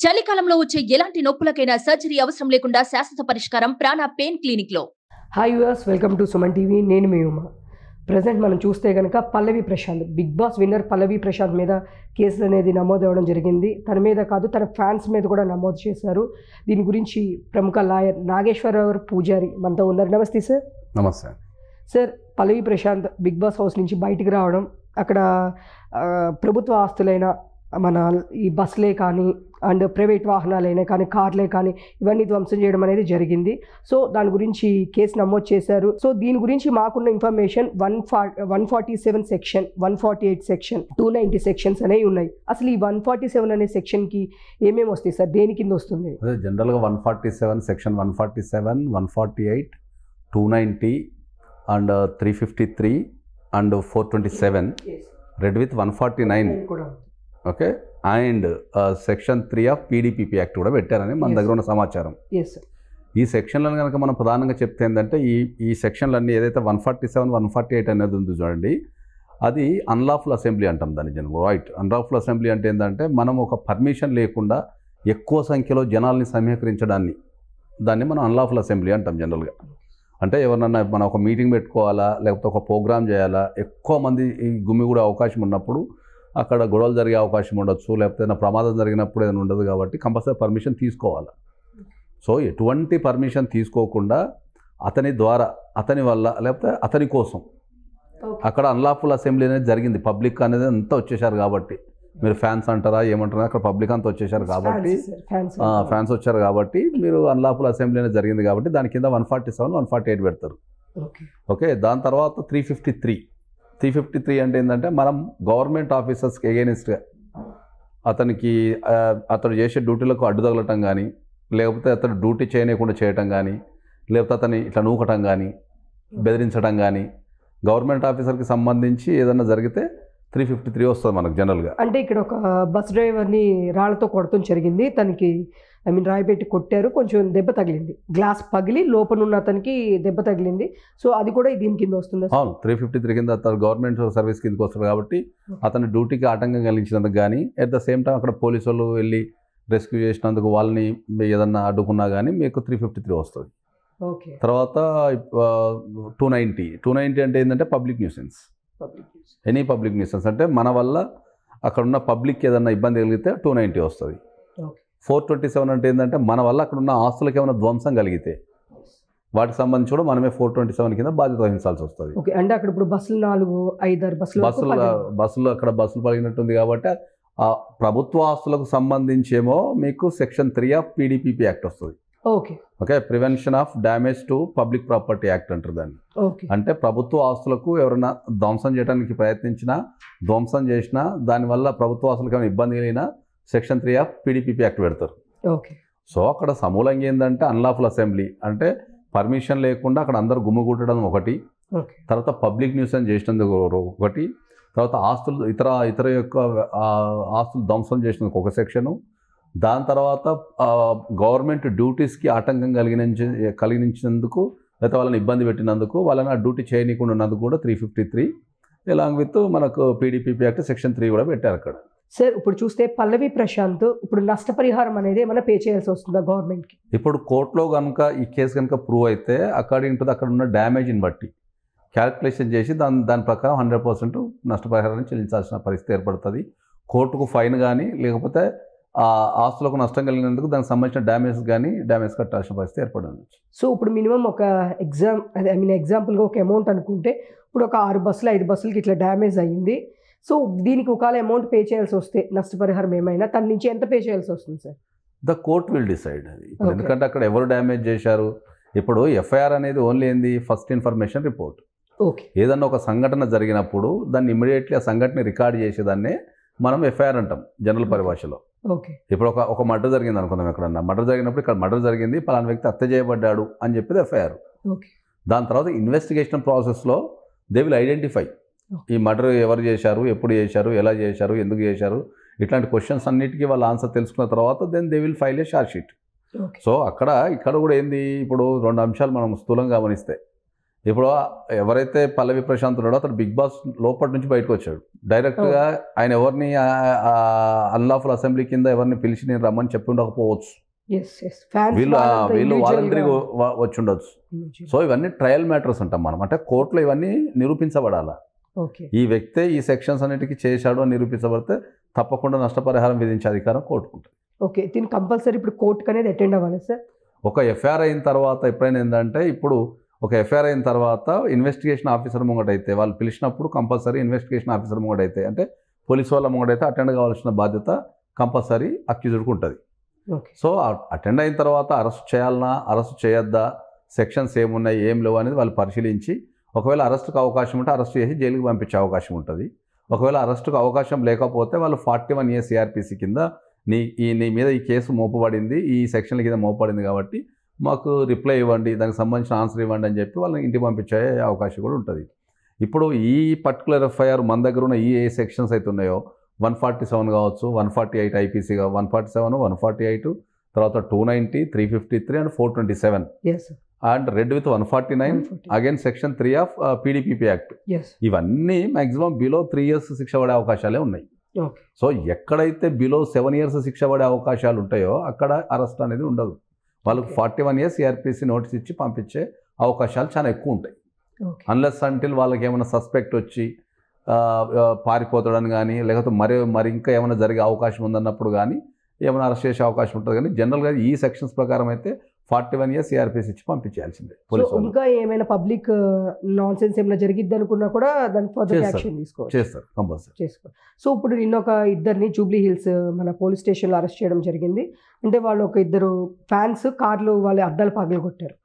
చలికాలంలో వచ్చే ఎలాంటి నొప్పులకైనా సర్జరీ అవసరం లేకుండా శాశ్వత పరిష్కారం ప్రాణ పెయిన్ క్లినిక్ లో. Hi yours, welcome to Suman TV. నేను మీ ఉమా. ప్రజెంట్ మనం చూస్తే కనుక పల్లవి ప్రశాంత్, బిగ్ బాస్ విన్నర్ పల్లవి ప్రశాంత్ మీద కేసులు అనేది నమోదు అవ్వడం జరిగింది. తన మీద కాదు, తన ఫ్యాన్స్ మీద కూడా నమోదు చేశారు. దీని గురించి ప్రముఖ లాయర్ నాగేశ్వరరావు పూజారి మనతో ఉన్నారు. నమస్తే సార్. నమస్తే సార్, పల్లవి ప్రశాంత్ బిగ్ బాస్ హౌస్ నుంచి బయటికి రావడం, అక్కడ ప్రభుత్వ ఆస్తులైన మన ఈ బస్సులే కానీ అండ్ ప్రైవేట్ వాహనాలైనా కానీ కార్లే కానీ ఇవన్నీ ధ్వంసం చేయడం అనేది జరిగింది. సో దాని గురించి కేసు నమోదు చేశారు. సో దీని గురించి మాకున్న ఇన్ఫర్మేషన్ 147 సెక్షన్, 148 సెక్షన్, 290 సెక్షన్స్ అనేవి ఉన్నాయి. అసలు ఈ 147 అనే సెక్షన్కి ఏమేమి వస్తాయి సార్? దేని కింద వస్తుంది? అదే జనరల్గా 147 section 147, 148, 290 and 353 and 427 red with 149 కూడా okay. And section 3 of PDPP act కూడా పెట్టారని మన దగ్గర ఉన్న సమాచారం. ఈ సెక్షన్లను కనుక మనం ప్రధానంగా చెప్తే ఏంటంటే ఈ సెక్షన్లన్నీ ఏదైతే 147, 148 అనేది ఉంది చూడండి, అది అన్లాఫుల్ అసెంబ్లీ అంటాం దాన్ని జనరల్. రైట్, అన్లాఫుల్ అసెంబ్లీ అంటే ఏంటంటే మనం ఒక పర్మిషన్ లేకుండా ఎక్కువ సంఖ్యలో జనాల్ని సమీకరించడాన్ని, దాన్ని మనం అన్లాఫుల్ అసెంబ్లీ అంటాం జనరల్గా. అంటే ఎవరినన్నా మనం ఒక మీటింగ్ పెట్టుకోవాలా, లేకపోతే ఒక ప్రోగ్రామ్ చేయాలా, ఎక్కువ మంది గుమ్మి కూడా అవకాశం ఉన్నప్పుడు అక్కడ గొడవలు జరిగే అవకాశం ఉండొచ్చు, లేకపోతే ఏదైనా ప్రమాదం జరిగినప్పుడు ఏదైనా ఉండదు. కాబట్టి కంపల్సరీ పర్మిషన్ తీసుకోవాలి. సో ఎటువంటి పర్మిషన్ తీసుకోకుండా అతని ద్వారా, అతని వల్ల, లేకపోతే అతని కోసం అక్కడ అన్లాఫుల్ అసెంబ్లీ అనేది జరిగింది. పబ్లిక్ అనేది అంతా వచ్చేసారు కాబట్టి, మీరు ఫ్యాన్స్ అంటారా ఏమంటారా, అక్కడ పబ్లిక్ అంతా వచ్చేసారు కాబట్టి, ఫ్యాన్స్ వచ్చారు కాబట్టి మీరు అన్లాఫుల్ అసెంబ్లీ అనేది జరిగింది కాబట్టి దాని కింద 147, 148 పెడతారు. ఓకే. దాని తర్వాత 353 అంటే ఏంటంటే మనం గవర్నమెంట్ ఆఫీసర్స్కి ఎగెనిస్ట్గా అతడు చేసే డ్యూటీలకు అడ్డు తగలటం కానీ, లేకపోతే అతను డ్యూటీ చేయకుండా చేయటం కానీ, లేకపోతే అతన్ని ఇట్లా నూకటం కానీ, బెదిరించడం కానీ, గవర్నమెంట్ ఆఫీసర్కి సంబంధించి ఏదైనా జరిగితే 353 వస్తుంది మనకు జనరల్గా. అంటే ఇక్కడ ఒక బస్ డ్రైవర్ని రాళ్లతో కొడతం జరిగింది. తనకి రాయి పెట్టి కొట్టారు, కొంచెం దెబ్బ తగిలింది, గ్లాస్ పగిలి లోపల ఉన్న అతనికి దెబ్బ తగిలింది. సో అది కూడా దీని కింద వస్తుంది. అవును, 353 కింద అతను గవర్నమెంట్ సర్వీస్ కిందకి వస్తారు కాబట్టి అతని డ్యూటీకి ఆటంకం కలిగించినందుకు కానీ, అట్ ద సేమ్ టైం అక్కడ పోలీసు వాళ్ళు వెళ్ళి రెస్క్యూ చేసినందుకు వాళ్ళని ఏదన్నా అడ్డుకున్నా కానీ మీకు 353 వస్తుంది. ఓకే. తర్వాత 290 అంటే ఏంటంటే public nuisance. Any public nuisance అంటే మన వల్ల అక్కడ ఉన్న పబ్లిక్ ఏదన్నా ఇబ్బంది కలిగితే 290 వస్తుంది. 427 అంటే ఏంటంటే మన వల్ల అక్కడ ఉన్న ఆస్తులకు ఏమైనా ధ్వంసం కలిగితే వాటికి సంబంధించి కూడా మనమే 427 కింద బాధ్యత వహించాల్సి వస్తుంది. ఓకే. అంటే అక్కడ ఇప్పుడు బస్సులు 4-5 బస్సులు అక్కడ బస్సులు పడినట్టుంది కాబట్టి ఆ ప్రభుత్వ ఆస్తులకు సంబంధించేమో మీకు సెక్షన్ 3 ఆఫ్ పీడీపీపీ యాక్ట్ వస్తుంది. Okay. Prevention of damage to public property act అంటారు దాన్ని. అంటే ప్రభుత్వ ఆస్తులకు ఎవరైనా ధ్వంసం చేయడానికి ప్రయత్నించినా, ధ్వంసం చేసినా, దానివల్ల ప్రభుత్వ ఆస్తులకు ఏమైనా ఇబ్బంది కలిగినా సెక్షన్ 3 ఆఫ్ పీడీపీపీ యాక్ట్ పెడతారు. సో అక్కడ సమూలంగా ఏంటంటే అన్లాఫుల్ అసెంబ్లీ అంటే పర్మిషన్ లేకుండా అక్కడ అందరు గుమ్మిగూడడం ఒకటి, తర్వాత పబ్లిక్ న్యూసెన్స్ చేసినందుకు ఒకటి, తర్వాత ఆస్తులు ఇతర యొక్క ఆస్తులు ధ్వంసం చేసినందుకు ఒక సెక్షను, దాని తర్వాత గవర్నమెంట్ డ్యూటీస్కి ఆటంకం కలిగించినందుకు, లేకపోతే వాళ్ళని ఇబ్బంది పెట్టినందుకు, వాళ్ళని ఆ డ్యూటీ చేయనీయకుండా ఉన్నందుకు కూడా 353 ఎలాంగ్ విత్ మనకు పీడీపీపీ యాక్ట్ సెక్షన్ 3 కూడా పెట్టారు అక్కడ. సార్, ఇప్పుడు చూస్తే పల్లవి ప్రశాంత్ ఇప్పుడు నష్టపరిహారం అనేది ఏమైనా పే చేయాల్సి వస్తుందా గవర్నమెంట్కి? ఇప్పుడు కోర్టులో కనుక ఈ కేసు కనుక ప్రూవ్ అయితే అకార్డింగ్ టు అక్కడ ఉన్న డ్యామేజ్ని బట్టి క్యాల్కులేషన్ చేసి దాని ప్రకారం 100% నష్టపరిహారాన్ని చెల్లించాల్సిన పరిస్థితి ఏర్పడుతుంది. కోర్టుకు ఫైన్ కానీ, లేకపోతే ఆస్తులకు నష్టం కలిగినందుకు దానికి సంబంధించిన డ్యామేజ్ కట్టాల్సిన పరిస్థితి ఏర్పడింది. సో ఇప్పుడు మినిమం ఒక ఎగ్జాంపుల్గా ఒక అమౌంట్ అనుకుంటే, ఇప్పుడు ఒక 6 బస్సులు 5 బస్సులకి ఇట్లా డ్యామేజ్ అయ్యింది. సో దీనికి ఒకవేళ అమౌంట్ పే చేయాల్సి వస్తే నష్టపరిహారం ఏమైనా తన నుంచి ఎంత పే చేయాల్సి వస్తుంది sir? The court will decide అది. ఎందుకంటే అక్కడ ఎవరు డ్యామేజ్ చేశారు, ఇప్పుడు ఎఫ్ఐఆర్ అనేది ఓన్లీ ఏంది, ఫస్ట్ ఇన్ఫర్మేషన్ రిపోర్ట్. ఓకే. ఏదన్నా ఒక సంఘటన జరిగినప్పుడు దాన్ని ఇమీడియట్లీ ఆ సంఘటన రికార్డ్ చేసేదాన్నే మనం ఎఫ్ఐఆర్ అంటాం జనరల్ పరిభాషలో. ఓకే. ఇప్పుడు ఒక మర్డర్ జరిగింది అనుకుందాం, ఎక్కడన్నా మర్డర్ జరిగినప్పుడు ఇక్కడ మర్డర్ జరిగింది, పలానా వ్యక్తి హత్య చేయబడ్డాడు అని చెప్పేది ఎఫ్ఐఆర్. ఓకే. దాని తర్వాత ఇన్వెస్టిగేషన్ ప్రాసెస్లో దే విల్ ఐడెంటిఫై ఈ మర్డర్ ఎవరు చేశారు, ఎప్పుడు చేశారు, ఎలా చేశారు, ఎందుకు చేశారు, ఇట్లాంటి క్వశ్చన్స్ అన్నిటికీ వాళ్ళ ఆన్సర్ తెలుసుకున్న తర్వాత then they will file a charge sheet. So ఇక్కడ కూడా ఏంది, ఇప్పుడు 2 అంశాలు మనం స్థూలంగా గమనిస్తే, ఇప్పుడు ఎవరైతే పల్లవి ప్రశాంత్ ఉన్నాడో అతను బిగ్ బాస్ లోపటి నుంచి బయటకు వచ్చాడు. డైరెక్ట్గా ఆయన ఎవరిని అన్లాఫుల్ అసెంబ్లీ కింద ఎవరిని పిలిచి నేను రమ్మని చెప్పి ఉండకపోవచ్చు. వీళ్ళు వాలంటరీగా వచ్చి ఉండొచ్చు. సో ఇవన్నీ ట్రయల్ మ్యాటర్స్ అంటాం మనం. అంటే కోర్టులో ఇవన్నీ నిరూపించబడాలా. ఈ వ్యక్తే ఈ సెక్షన్స్ అన్నిటికీ చేశాడు అని నిరూపించబడితే తప్పకుండా నష్టపరిహారం విధించే అధికారం కోర్టుకుంటుంది. ఓకే, దీన్ని కంపల్సరీ ఇప్పుడు కోర్టుకు అనేది అటెండ్ అవ్వాలి సార్. ఒక ఎఫ్ఐఆర్ అయిన తర్వాత ఎప్పుడైనా ఏంటంటే, ఇప్పుడు ఒక ఎఫ్ఐఆర్ అయిన తర్వాత ఇన్వెస్టిగేషన్ ఆఫీసర్ ముంగటైతే వాళ్ళు పిలిచినప్పుడు కంపల్సరీ ఇన్వెస్టిగేషన్ ఆఫీసర్ ముంగటైతే అంటే పోలీసు వాళ్ళ ముంగటైతే అటెండ్ కావాల్సిన బాధ్యత కంపల్సరీ అక్యూజ్డ్కి ఉంటుంది. సో అటెండ్ అయిన తర్వాత అరెస్ట్ చేయాలన్నా అరెస్ట్ చేయొద్దా, సెక్షన్స్ ఏమున్నాయి ఏం లేవు అనేది వాళ్ళు పరిశీలించి ఒకవేళ అరెస్ట్కి అవకాశం ఉంటే అరెస్ట్ చేసి జైలుకి పంపించే అవకాశం ఉంటుంది. ఒకవేళ అరెస్ట్కి అవకాశం లేకపోతే వాళ్ళు 41A CRPC కింద నీ మీద ఈ కేసు మోపబడింది, ఈ సెక్షన్ల కింద మోపబడింది కాబట్టి మాకు రిప్లై ఇవ్వండి, దానికి సంబంధించిన ఆన్సర్ ఇవ్వండి అని చెప్పి వాళ్ళని ఇంటికి పంపించే అవకాశం కూడా ఉంటుంది. ఇప్పుడు ఈ పర్టికులర్ ఎఫ్ఐఆర్ మన దగ్గర ఉన్న ఏ సెక్షన్స్ అయితే ఉన్నాయో 147 కావచ్చు, 148 IPC 147, 148, తర్వాత 290, 353 and 427 and red with 149 again section 3 of PDPP act. ఇవన్నీ మ్యాక్సిమం బిలో 3 years శిక్ష పడే అవకాశాలే ఉన్నాయి. సో ఎక్కడైతే బిలో 7 years శిక్ష పడే అవకాశాలు ఉంటాయో అక్కడ అరెస్ట్ అనేది ఉండదు. వాళ్ళకి 41A CRPC నోటీస్ ఇచ్చి పంపించే అవకాశాలు చాలా ఎక్కువ ఉంటాయి. అన్లెస్ అంటిల్ వాళ్ళకి ఏమైనా సస్పెక్ట్ వచ్చి పారిపోతాడని కానీ లేకపోతే మరి ఇంకా ఏమైనా జరిగే అవకాశం ఉందన్నప్పుడు కానీ ఏమైనా అరెస్ట్ చేసే అవకాశం ఉంటుంది. కానీ జనరల్గా ఈ సెక్షన్స్ ప్రకారం అయితే 41A CRPC ఇచ్చి పంపించాల్సిందే. ఇంకా ఏమైనా పబ్లిక్ నాన్ సెన్స్ ఏమైనా జరిగిద్ది అనుకున్నా కూడా దానికి ఫర్దర్ యాక్షన్ చేస్తారు కంపల్సరీ. సో ఇప్పుడు నిన్న ఒక ఇద్దరిని జూబ్లీ హిల్స్ మన పోలీస్ స్టేషన్లో అరెస్ట్ చేయడం జరిగింది. అంటే వాళ్ళు ఒక ఇద్దరు ఫ్యాన్స్ కార్లు వాళ్ళ అద్దాలు పగలు కొట్టారు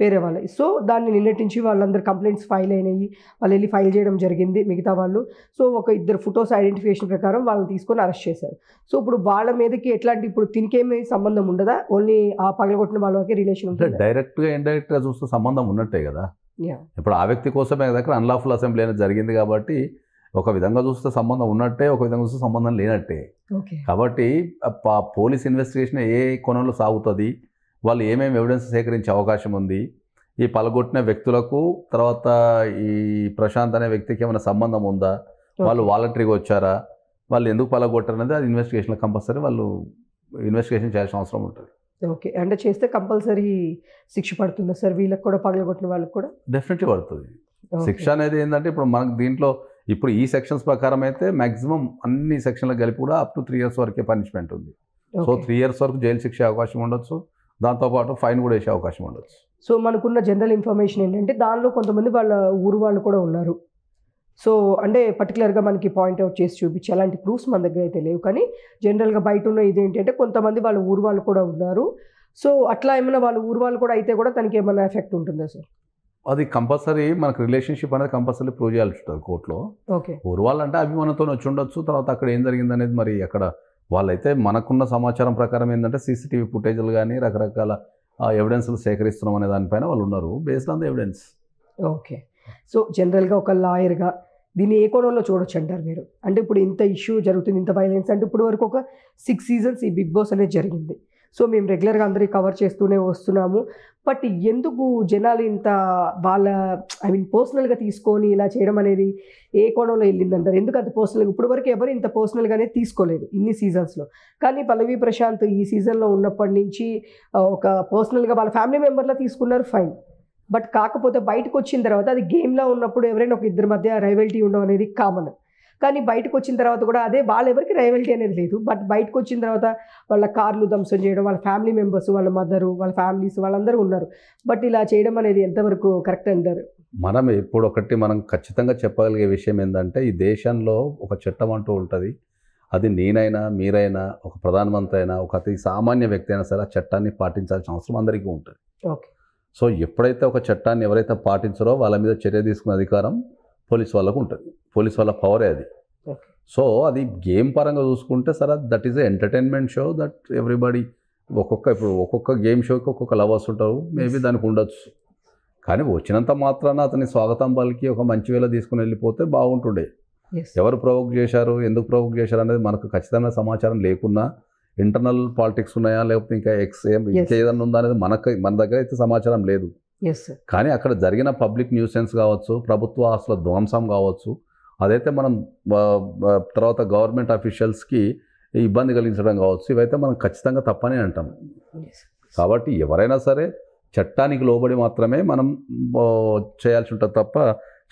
వేరే వాళ్ళు. సో దాన్ని నిన్నటి నుంచి వాళ్ళందరూ కంప్లైంట్స్ ఫైల్ అయినాయి, వాళ్ళు వెళ్ళి ఫైల్ చేయడం జరిగింది మిగతా వాళ్ళు. సో ఒక ఇద్దరు ఫొటోస్ ఐడెంటిఫికేషన్ ప్రకారం వాళ్ళని తీసుకొని అరెస్ట్ చేశారు. సో ఇప్పుడు వాళ్ళ మీదకి ఎట్లాంటి ఇప్పుడు తినికేమీ సంబంధం ఉండదా, ఓన్లీ ఆ పగలగొట్టిన వాళ్ళకి రిలేషన్ ఉంటుంది? డైరెక్ట్గా ఇండైరెక్ట్గా చూస్తే సంబంధం ఉన్నట్టే కదా. ఇప్పుడు ఆ వ్యక్తి కోసమే దగ్గర అన్లాఫుల్ అసెంబ్లీ అనేది జరిగింది కాబట్టి ఒక విధంగా చూస్తే సంబంధం ఉన్నట్టే, ఒక విధంగా చూస్తే సంబంధం లేనట్టే. కాబట్టి పోలీస్ ఇన్వెస్టిగేషన్ ఏ కోణంలో సాగుతుంది, వాళ్ళు ఏమేమి ఎవిడెన్స్ సేకరించే అవకాశం ఉంది, ఈ పలగొట్టిన వ్యక్తులకు తర్వాత ఈ ప్రశాంత్ అనే వ్యక్తికి ఏమైనా సంబంధం ఉందా, వాళ్ళు వాలంటరీగా వచ్చారా, వాళ్ళు ఎందుకు పలగొట్టారు అనేది అది ఇన్వెస్టిగేషన్లో కంపల్సరీ వాళ్ళు ఇన్వెస్టిగేషన్ చేయాల్సిన అవసరం ఉంటుంది. ఓకే, అంటే చేస్తే కంపల్సరీ శిక్ష పడుతుందా సార్ వీళ్ళకి కూడా, పగలగొట్టిన వాళ్ళకి కూడా? డెఫినెట్లీ పడుతుంది. శిక్ష అనేది ఏంటంటే ఇప్పుడు మనకు దీంట్లో ఇప్పుడు ఈ సెక్షన్స్ ప్రకారం అయితే మ్యాక్సిమం అన్ని సెక్షన్లకు కలిపి కూడా అప్ టు 3 years వరకే పనిష్మెంట్ ఉంది. సో 3 years వరకు జైలు శిక్ష అవకాశం ఉండొచ్చు, దాంతోపాటు ఫైన్ కూడా వేసే అవకాశం ఉండొచ్చు. సో మనకున్న జనరల్ ఇన్ఫర్మేషన్ ఏంటంటే దానిలో కొంతమంది వాళ్ళ ఊరు వాళ్ళు కూడా ఉన్నారు. సో అంటే పర్టికులర్గా మనకి పాయింట్అవుట్ చేసి చూపించి అలాంటి ప్రూఫ్స్ మన దగ్గర అయితే లేవు, కానీ జనరల్గా బయట ఉన్న ఇదేంటంటే కొంతమంది వాళ్ళ ఊరు వాళ్ళు కూడా ఉన్నారు. సో అట్లా ఏమైనా వాళ్ళ ఊరు వాళ్ళు కూడా అయితే కూడా తనకి ఏమైనా ఎఫెక్ట్ ఉంటుందా సార్? అది కంపల్సరీ మనకు రిలేషన్షిప్ అనేది కంపల్సరీ ప్రూవ్ చేయాల్సి ఉంటుంది కోర్టులో. ఊరు వాళ్ళంటే అభిమానంతో వచ్చి ఉండొచ్చు, తర్వాత అక్కడ ఏం జరిగింది అనేది మరి అక్కడ వాళ్ళైతే మనకున్న సమాచారం ప్రకారం ఏంటంటే CCTV ఫుటేజ్లు కానీ రకరకాల ఎవిడెన్స్లు సేకరిస్తున్నాం అనే దానిపైన వాళ్ళు ఉన్నారు, based on the evidence. Okay, so జనరల్గా ఒక లాయర్గా దీన్ని ఏ కోణంలో చూడొచ్చు అంటారు మీరు? అంటే ఇప్పుడు ఇంత ఇష్యూ జరుగుతుంది, ఇంత వైలెన్స్, అంటే ఇప్పుడు వరకు ఒక 6 seasons ఈ బిగ్ బాస్ అనేది జరిగింది. సో మేము రెగ్యులర్గా అందరికీ కవర్ చేస్తూనే వస్తున్నాము. బట్ ఎందుకు జనాలు ఇంత వాళ్ళ పర్సనల్గా తీసుకొని ఇలా చేయడం అనేది ఏ కోణంలో వెళ్ళిందంటారు? ఎందుకు అంత పర్సనల్గా ఇప్పుడు వరకు ఎవరు ఇంత పర్సనల్గానే తీసుకోలేదు ఇన్ని సీజన్స్లో. కానీ పల్లవి ప్రశాంత్ ఈ సీజన్లో ఉన్నప్పటి నుంచి ఒక పర్సనల్గా వాళ్ళ ఫ్యామిలీ మెంబర్లా తీసుకున్నారు, ఫైన్. బట్ కాకపోతే బయటకు వచ్చిన తర్వాత అది గేమ్లో ఉన్నప్పుడు ఎవరైనా ఒక ఇద్దరి మధ్య రైవల్టీ ఉండడం అనేది కామన్. కానీ బయటకు వచ్చిన తర్వాత కూడా అదే వాళ్ళెవరికి రైవల్టీ అనేది లేదు. బట్ బయటకు వచ్చిన తర్వాత వాళ్ళ కార్లు ధ్వంసం చేయడం, వాళ్ళ ఫ్యామిలీ మెంబర్స్, వాళ్ళ మదరు, వాళ్ళ ఫ్యామిలీస్ వాళ్ళందరూ ఉన్నారు. బట్ ఇలా చేయడం అనేది ఎంతవరకు కరెక్ట్ అంటారు? మనం ఇప్పుడు ఒకటి మనం ఖచ్చితంగా చెప్పగలిగే విషయం ఏంటంటే ఈ దేశంలో ఒక చట్టం అంటూ ఉంటుంది. అది నేనైనా మీరైనా ఒక ప్రధానమంత్రి అయినా ఒక అతి సామాన్య వ్యక్తి అయినా సరే ఆ చట్టాన్ని పాటించాల్సిన అవసరం అందరికీ ఉంటుంది. ఓకే, సో ఎప్పుడైతే ఒక చట్టాన్ని ఎవరైతే పాటించారో వాళ్ళ మీద చర్య తీసుకునే అధికారం పోలీస్ వాళ్ళకు ఉంటుంది. పోలీస్ వాళ్ళ పవరే అది. సో అది గేమ్ పరంగా చూసుకుంటే సరే that is a entertainment show that everybody ఒక్కొక్క గేమ్ షోకి ఒక్కొక్క లవర్స్ ఉంటారు, మేబీ దానికి ఉండొచ్చు. కానీ వచ్చినంత మాత్రాన అతని స్వాగతం పలికి ఒక మంచి వేళ తీసుకుని వెళ్ళిపోతే బాగుంటుండే. ఎవరు ప్రొవోక్ చేశారు, ఎందుకు ప్రొవోక్ చేశారు అనేది మనకు ఖచ్చితమైన సమాచారం లేకున్నా ఇంటర్నల్ పాలిటిక్స్ ఉన్నాయా లేకపోతే ఇంకా ఇంకేదన్నా ఉందా అనేది మన దగ్గర అయితే సమాచారం లేదు. Yes sir. కానీ అక్కడ జరిగిన పబ్లిక్ న్యూసెన్స్ కావచ్చు, ప్రభుత్వ ఆస్తుల ధ్వంసం కావచ్చు, అదైతే మనం తర్వాత గవర్నమెంట్ అఫీషియల్స్కి ఇబ్బంది కలిగించడం కావచ్చు, ఇవైతే మనం ఖచ్చితంగా తప్పని అంటాం. కాబట్టి ఎవరైనా సరే చట్టానికి లోబడి మాత్రమే మనం చేయాల్సి ఉంటుంది తప్ప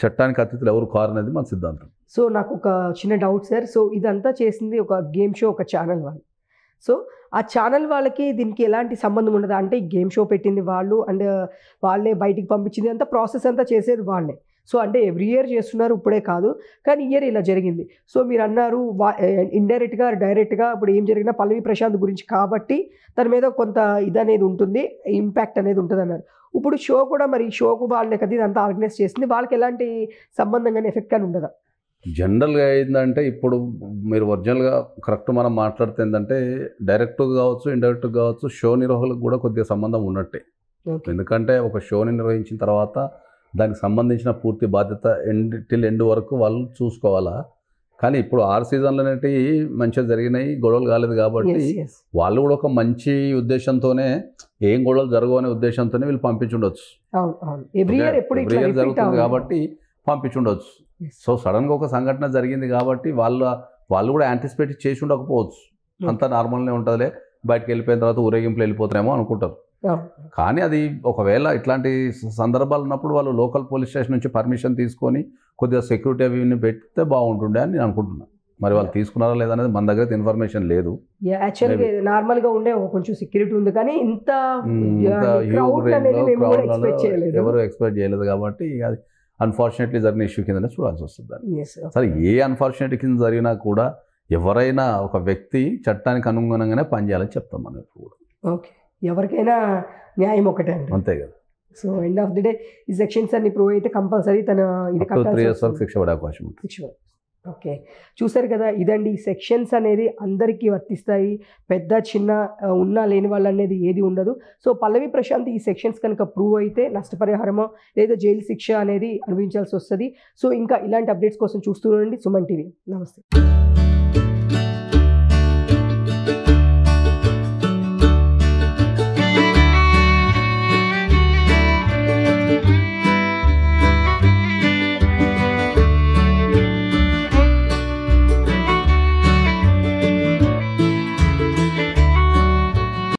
చట్టానికి అతిథులు ఎవరు కారనేది మన సిద్ధాంతం. సో నాకు ఒక చిన్న డౌట్ సార్. సో ఇదంతా చేసింది ఒక గేమ్ షో, ఒక ఛానల్ వాళ్ళు. సో ఆ ఛానల్ వాళ్ళకి దీనికి ఎలాంటి సంబంధం ఉండదు? అంటే గేమ్ షో పెట్టింది వాళ్ళు అండ్ వాళ్ళే బయటికి పంపించింది, అంతా ప్రాసెస్ అంతా చేసేది వాళ్ళే. సో అంటే ఎవ్రీ ఇయర్ చేస్తున్నారు, ఇప్పుడే కాదు, కానీ ఇయర్ ఇలా జరిగింది. సో మీరు అన్నారు ఇండైరెక్ట్గా డైరెక్ట్గా ఇప్పుడు ఏం జరిగినా పల్లవి ప్రశాంత్ గురించి కాబట్టి దాని మీద కొంత ఇది అనేది ఉంటుంది, ఇంపాక్ట్ అనేది ఉంటుంది అన్నారు. ఇప్పుడు షో కూడా మరి షోకు వాళ్ళే కదా ఇదంతా ఆర్గనైజ్ చేసింది, వాళ్ళకి ఎలాంటి సంబంధం కానీ ఎఫెక్ట్ కానీ ఉండదా? జనరల్గా ఏంటంటే ఇప్పుడు మీరు ఒరిజినల్గా కరెక్ట్ మనం మాట్లాడితే ఏంటంటే డైరెక్ట్గా కావచ్చు, ఇండైరెక్ట్గా కావచ్చు, షో నిర్వాహకులకు కూడా కొద్దిగా సంబంధం ఉన్నట్టే. ఎందుకంటే ఒక షోని నిర్వహించిన తర్వాత దానికి సంబంధించిన పూర్తి బాధ్యత ఎండ్ వరకు వాళ్ళు చూసుకోవాలా. కానీ ఇప్పుడు 6 సీజన్లు అనేవి మంచిగా జరిగినాయి, గొడవలు కాలేదు కాబట్టి వాళ్ళు కూడా ఒక మంచి ఉద్దేశంతోనే ఏం గొడవలు జరగవు అనే ఉద్దేశంతోనే వీళ్ళు పంపించుండొచ్చు. ఎవ్రీ ఇయర్ జరుగుతుంది కాబట్టి పంపించుండొచ్చు. సో సడన్గా ఒక సంఘటన జరిగింది కాబట్టి వాళ్ళు కూడా యాంటిసిపేట్ చేసి ఉండకపోవచ్చు. అంతా నార్మల్నే ఉంటుందిలే, బయటకు వెళ్ళిపోయిన తర్వాత ఊరేగింపులు వెళ్ళిపోతారేమో అనుకుంటారు. కానీ అది ఒకవేళ ఇట్లాంటి సందర్భాలు ఉన్నప్పుడు వాళ్ళు లోకల్ పోలీస్ స్టేషన్ నుంచి పర్మిషన్ తీసుకొని కొద్దిగా సెక్యూరిటీ అవి పెడితే బాగుంటుండే అని నేను అనుకుంటున్నాను. మరి వాళ్ళు తీసుకున్నారా లేదా అనేది మన దగ్గర ఇన్ఫర్మేషన్ లేదు. యాక్చువల్గా నార్మల్గా ఉండే కొంచెం సెక్యూరిటీ ఉంది, కానీ ఇంత ఎవరు ఎక్స్పెక్ట్ చేయలేదు కాబట్టి అది అన్ఫార్చునేట్లీ జరిగిన ఇష్యూ కిందనే చూడాల్సి వస్తుంది. సరే, ఏ అన్ఫార్చునేట్ కింద జరిగినా కూడా ఎవరైనా ఒక వ్యక్తి చట్టానికి అనుగుణంగానే పనిచేయాలని చెప్తాం మనం ఇప్పుడు కూడా. ఓకే, ఎవరికైనా న్యాయం ఒకటే అండి, అంతే కదా. So end of the day ఈ సెక్షన్స్ అన్ని ప్రూవ్ అయితే కంపల్సరీ తన ఇది 3 years వరకు శిక్ష పడే అవకాశం ఉంటుంది. ఓకే, చూసారు కదా, ఇదండి సెక్షన్స్ అనేది అందరికీ వర్తిస్తాయి. పెద్ద చిన్న ఉన్నా లేని వాళ్ళు అనేది ఏది ఉండదు. సో పల్లవి ప్రశాంత్ ఈ సెక్షన్స్ కనుక ప్రూవ్ అయితే నష్టపరిహారమో లేదా జైలు శిక్ష అనేది అనుభవించాల్సి వస్తుంది. సో ఇంకా ఇలాంటి అప్డేట్స్ కోసం చూస్తూ ఉండండి సుమన్ టీవీ. నమస్తే.